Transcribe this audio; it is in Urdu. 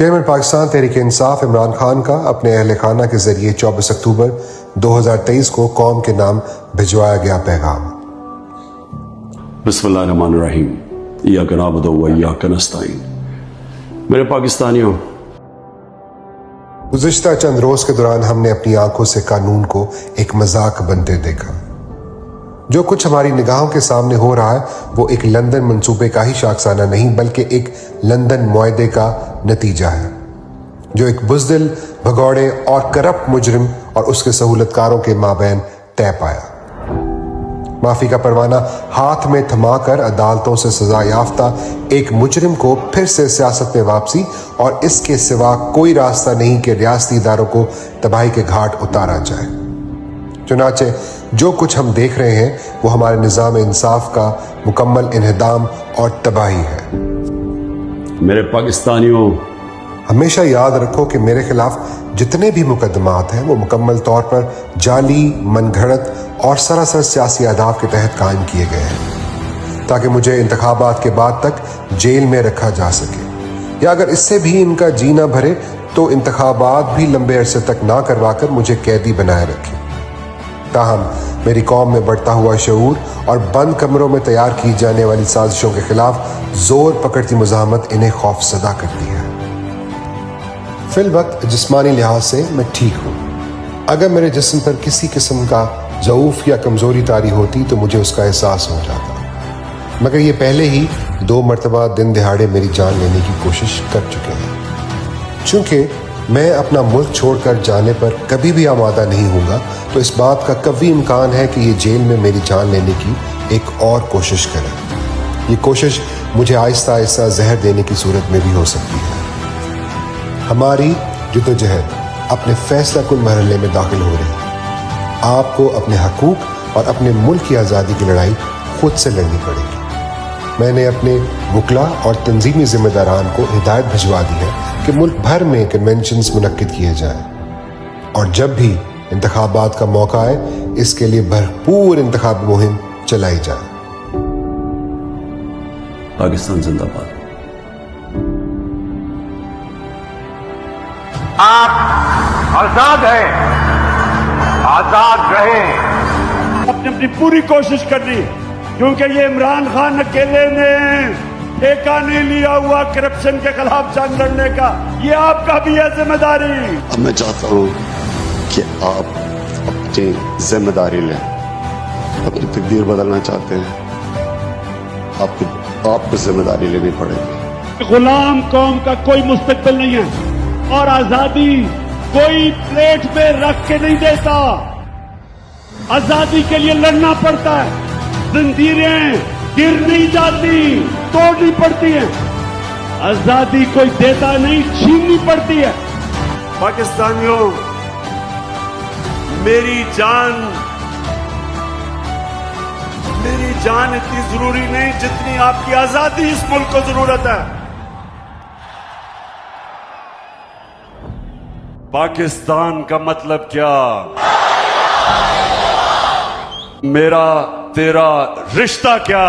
چیئرمین پاکستان تحریک انصاف عمران خان کا اپنے اہل خانہ کے ذریعے 24 اکتوبر 2023 کو قوم کے نام بھجوایا گیا پیغام۔ بسم اللہ الرحمن الرحیم، ایاک نعبد و ایاک نستعین۔ میرے پاکستانیوں، گزشتہ چند روز کے دوران ہم نے اپنی آنکھوں سے قانون کو ایک مذاق بنتے دیکھا۔ جو کچھ ہماری نگاہوں کے سامنے ہو رہا ہے وہ ایک لندن منصوبے کا ہی شاخسانہ نہیں بلکہ ایک لندن معاہدے کا نتیجہ ہے، جو ایک بزدل، بھگوڑے اور کرپٹ مجرم اور اس کے سہولت کاروں کے مابین طے پایا۔ معافی کا پروانہ ہاتھ میں تھما کر عدالتوں سے سزا یافتہ ایک مجرم کو پھر سے سیاست میں واپسی، اور اس کے سوا کوئی راستہ نہیں کہ ریاستی اداروں کو تباہی کے گھاٹ اتارا جائے۔ چنانچہ جو کچھ ہم دیکھ رہے ہیں وہ ہمارے نظام انصاف کا مکمل انہدام اور تباہی ہے۔ میرے پاکستانیوں، ہمیشہ یاد رکھو کہ میرے خلاف جتنے بھی مقدمات ہیں وہ مکمل طور پر جعلی، من گھڑت اور سراسر سیاسی اہداف کے تحت قائم کیے گئے ہیں، تاکہ مجھے انتخابات کے بعد تک جیل میں رکھا جا سکے، یا اگر اس سے بھی ان کا جی نہ بھرے تو انتخابات بھی لمبے عرصے تک نہ کروا کر مجھے قیدی بنائے رکھے۔ تاہم میری قوم میں بڑھتا ہوا شعور اور بند کمروں میں تیار کی جانے والی سازشوں کے خلاف زور پکڑتی مزاحمت انہیں خوف زدہ کرتی ہے۔ فی الوقت جسمانی لحاظ سے میں ٹھیک ہوں۔ اگر میرے جسم پر کسی قسم کا ضعف یا کمزوری طاری ہوتی تو مجھے اس کا احساس ہو جاتا، مگر یہ پہلے ہی 2 مرتبہ دن دہاڑے میری جان لینے کی کوشش کر چکے ہیں۔ چونکہ میں اپنا ملک چھوڑ کر جانے پر کبھی بھی آمادہ نہیں ہوں گا، تو اس بات کا قوی امکان ہے کہ یہ جیل میں میری جان لینے کی ایک اور کوشش کرے۔ یہ کوشش مجھے آہستہ آہستہ زہر دینے کی صورت میں بھی ہو سکتی ہے۔ ہماری جدوجہد اپنے فیصلہ کن مرحلے میں داخل ہو رہی ہے۔ آپ کو اپنے حقوق اور اپنے ملک کی آزادی کی لڑائی خود سے لڑنی پڑے گی۔ میں نے اپنے وکلا اور تنظیمی ذمہ داران کو ہدایت بھجوا دی ہے کہ ملک بھر میں کنونشنز منعقد کیے جائیں، اور جب بھی انتخابات کا موقع آئے اس کے لیے بھرپور انتخابی مہم چلائی جائے۔ پاکستان زندہ باد۔ آپ آزاد ہیں، آزاد رہیں۔ اپنی پوری کوشش کرنی، کیونکہ یہ عمران خان اکیلے نے ٹھیکہ نہیں لیا ہوا کرپشن کے خلاف جنگ لڑنے کا، یہ آپ کا بھی ہے ذمہ داری۔ اب میں چاہتا ہوں کہ آپ اپنی ذمہ داری لیں، اپنی تقدیر بدلنا چاہتے ہیں، آپ کو ذمہ داری لینی پڑے گی۔ غلام قوم کا کوئی مستقبل نہیں ہے، اور آزادی کوئی پلیٹ پہ رکھ کے نہیں دیتا۔ آزادی کے لیے لڑنا پڑتا ہے، زنجیریں گر نہیں جاتی، توڑنی پڑتی ہیں۔ آزادی کوئی دیتا نہیں، چھیننی پڑتی ہے۔ پاکستانیوں، میری جان اتنی ضروری نہیں جتنی آپ کی آزادی اس ملک کو ضرورت ہے۔ پاکستان کا مطلب کیا؟ میرا تیرا رشتہ کیا؟